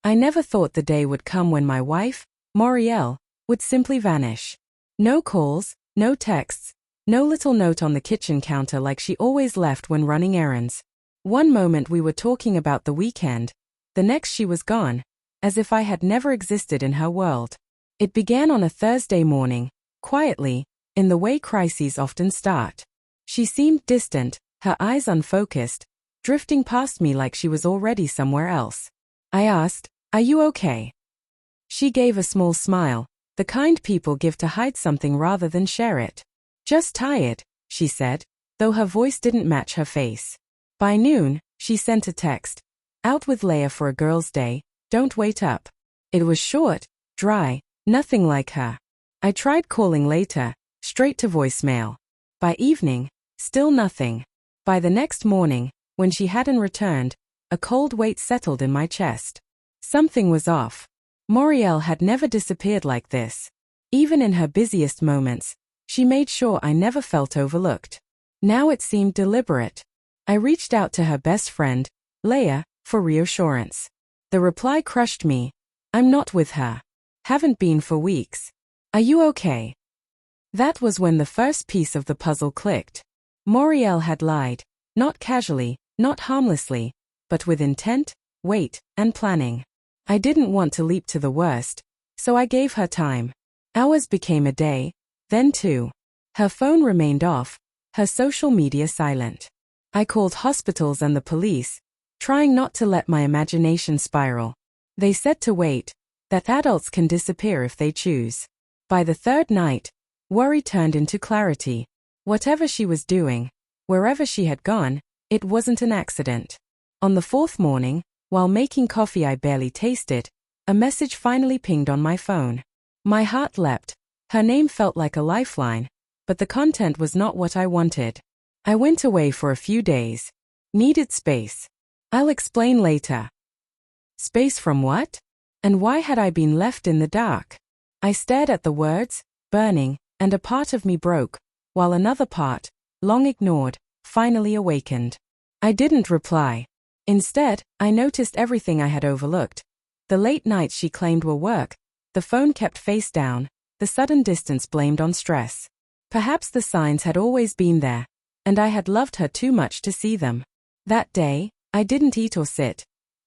I never thought the day would come when my wife, Moriel, would simply vanish. No calls, no texts, no little note on the kitchen counter like she always left when running errands. One moment we were talking about the weekend, the next she was gone, as if I had never existed in her world. It began on a Thursday morning, quietly, in the way crises often start. She seemed distant, her eyes unfocused, drifting past me like she was already somewhere else. I asked, "Are you okay?" She gave a small smile, the kind people give to hide something rather than share it. "Just tired," she said, though her voice didn't match her face. By noon, she sent a text. "Out with Leia for a girls' day, don't wait up." It was short, dry, nothing like her. I tried calling later, straight to voicemail. By evening, still nothing. By the next morning, when she hadn't returned, a cold weight settled in my chest. Something was off. Moriel had never disappeared like this. Even in her busiest moments, she made sure I never felt overlooked. Now it seemed deliberate. I reached out to her best friend, Leia, for reassurance. The reply crushed me. "I'm not with her. Haven't been for weeks. Are you okay?" That was when the first piece of the puzzle clicked. Moriel had lied, not casually, not harmlessly, but with intent, weight, and planning. I didn't want to leap to the worst, so I gave her time. Hours became a day, then two. Her phone remained off, her social media silent. I called hospitals and the police, trying not to let my imagination spiral. They said to wait, that adults can disappear if they choose. By the third night, worry turned into clarity. Whatever she was doing, wherever she had gone, it wasn't an accident. On the fourth morning, while making coffee I barely tasted, a message finally pinged on my phone. My heart leapt. Her name felt like a lifeline, but the content was not what I wanted. "I went away for a few days. Needed space. I'll explain later." Space from what? And why had I been left in the dark? I stared at the words, burning, and a part of me broke, while another part, long ignored, finally awakened. I didn't reply. Instead, I noticed everything I had overlooked. The late nights she claimed were work, the phone kept face down, the sudden distance blamed on stress. Perhaps the signs had always been there, and I had loved her too much to see them. That day, I didn't eat or sit.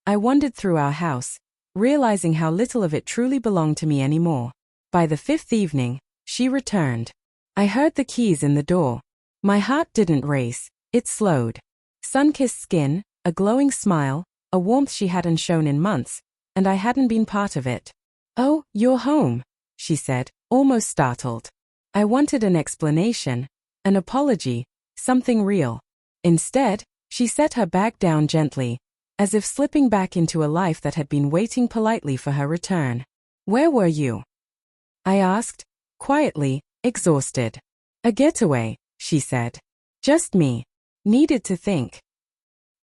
I wandered through our house, realizing how little of it truly belonged to me anymore. By the fifth evening, she returned. I heard the keys in the door. My heart didn't race, it slowed. Sun-kissed skin, a glowing smile, a warmth she hadn't shown in months, and I hadn't been part of it. "Oh, you're home," she said, almost startled. I wanted an explanation, an apology, something real. Instead, she set her bag down gently, as if slipping back into a life that had been waiting politely for her return. "Where were you?" I asked, quietly, exhausted. "A getaway," she said. "Just me. Needed to think."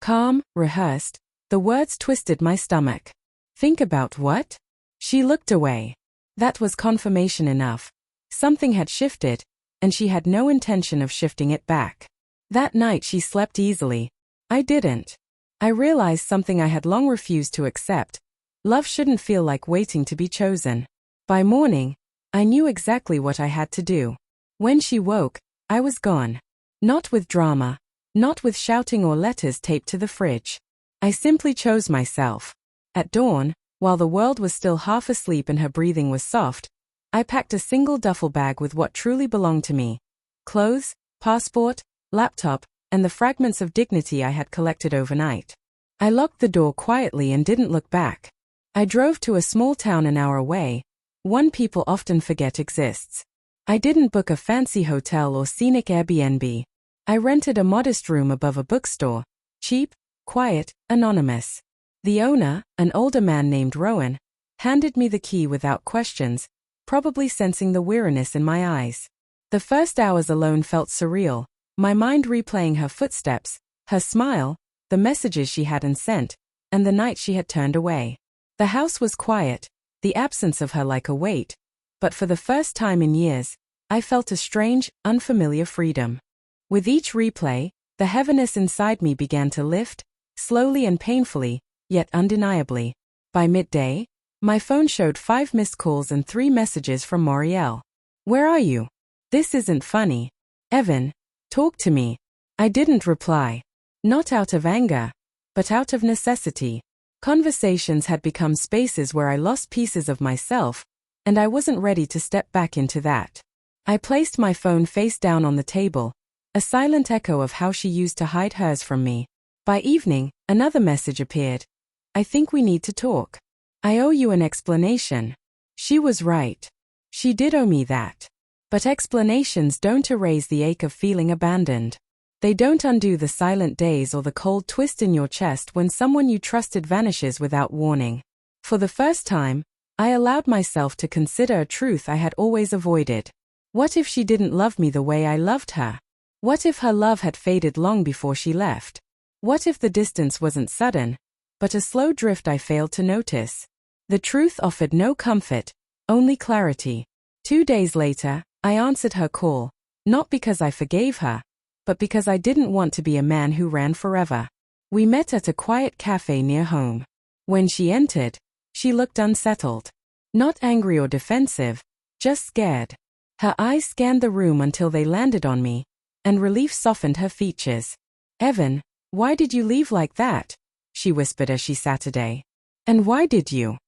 Calm, rehearsed, the words twisted my stomach. "Think about what?" She looked away. That was confirmation enough. Something had shifted, and she had no intention of shifting it back. That night she slept easily. I didn't. I realized something I had long refused to accept. Love shouldn't feel like waiting to be chosen. By morning, I knew exactly what I had to do. When she woke, I was gone. Not with drama, not with shouting or letters taped to the fridge. I simply chose myself. At dawn, while the world was still half asleep and her breathing was soft, I packed a single duffel bag with what truly belonged to me. Clothes, passport, laptop, and the fragments of dignity I had collected overnight. I locked the door quietly and didn't look back. I drove to a small town an hour away, one people often forget exists. I didn't book a fancy hotel or scenic Airbnb. I rented a modest room above a bookstore, cheap, quiet, anonymous. The owner, an older man named Rowan, handed me the key without questions, probably sensing the weariness in my eyes. The first hours alone felt surreal, my mind replaying her footsteps, her smile, the messages she hadn't sent, and the night she had turned away. The house was quiet, the absence of her like a weight, but for the first time in years, I felt a strange, unfamiliar freedom. With each replay, the heaviness inside me began to lift, slowly and painfully, yet undeniably. By midday, my phone showed 5 missed calls and 3 messages from Moriel. Where are you? This isn't funny. Evan, talk to me. I didn't reply. Not out of anger, but out of necessity. Conversations had become spaces where I lost pieces of myself, and I wasn't ready to step back into that. I placed my phone face down on the table, a silent echo of how she used to hide hers from me. By evening, another message appeared. I think we need to talk. I owe you an explanation. She was right. She did owe me that. But explanations don't erase the ache of feeling abandoned. They don't undo the silent days or the cold twist in your chest when someone you trusted vanishes without warning. For the first time, I allowed myself to consider a truth I had always avoided. What if she didn't love me the way I loved her? What if her love had faded long before she left? What if the distance wasn't sudden, but a slow drift I failed to notice? The truth offered no comfort, only clarity. 2 days later, I answered her call, not because I forgave her, but because I didn't want to be a man who ran forever. We met at a quiet cafe near home. When she entered, she looked unsettled. Not angry or defensive, just scared. Her eyes scanned the room until they landed on me, and relief softened her features. Evan, why did you leave like that? She whispered as she sat today. And why did you?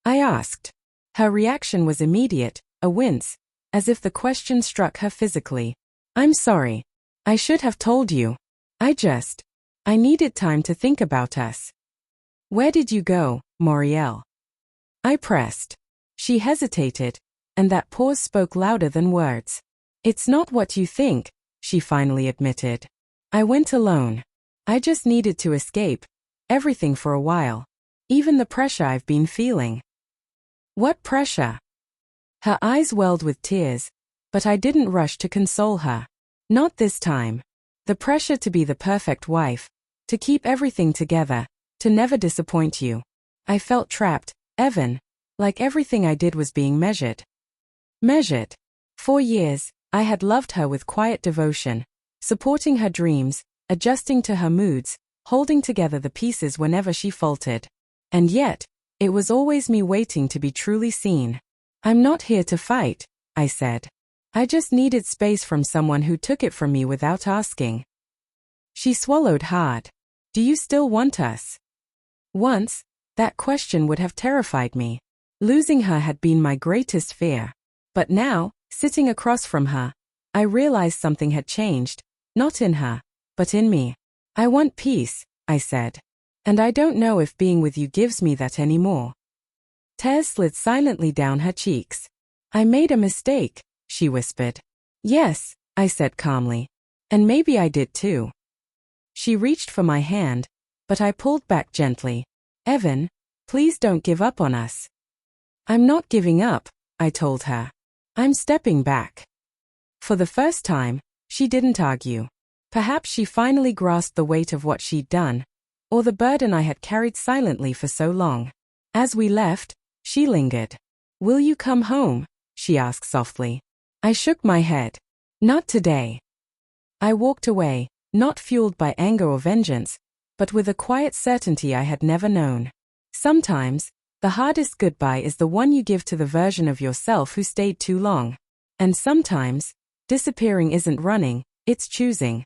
I asked. Her reaction was immediate, a wince, as if the question struck her physically. I'm sorry. I should have told you. I needed time to think about us. Where did you go, Moriel? I pressed. She hesitated, and that pause spoke louder than words. It's not what you think, she finally admitted. I went alone. I just needed to escape everything for a while. Even the pressure I've been feeling. What pressure? Her eyes welled with tears, but I didn't rush to console her. Not this time. The pressure to be the perfect wife, to keep everything together, to never disappoint you. I felt trapped, Evan, like everything I did was being measured. Measured. 4 years, I had loved her with quiet devotion, supporting her dreams, adjusting to her moods, holding together the pieces whenever she faltered. And yet, it was always me waiting to be truly seen. I'm not here to fight, I said. I just needed space from someone who took it from me without asking. She swallowed hard. Do you still want us? Once, that question would have terrified me. Losing her had been my greatest fear. But now, sitting across from her, I realized something had changed, not in her, but in me. I want peace, I said. And I don't know if being with you gives me that anymore. Tears slid silently down her cheeks. I made a mistake, she whispered. Yes, I said calmly. And maybe I did too. She reached for my hand, but I pulled back gently. Evan, please don't give up on us. I'm not giving up, I told her. I'm stepping back. For the first time, she didn't argue. Perhaps she finally grasped the weight of what she'd done, or the burden I had carried silently for so long. As we left, she lingered. Will you come home? She asked softly. I shook my head. Not today. I walked away, not fueled by anger or vengeance, but with a quiet certainty I had never known. Sometimes, the hardest goodbye is the one you give to the version of yourself who stayed too long. And sometimes, disappearing isn't running, it's choosing.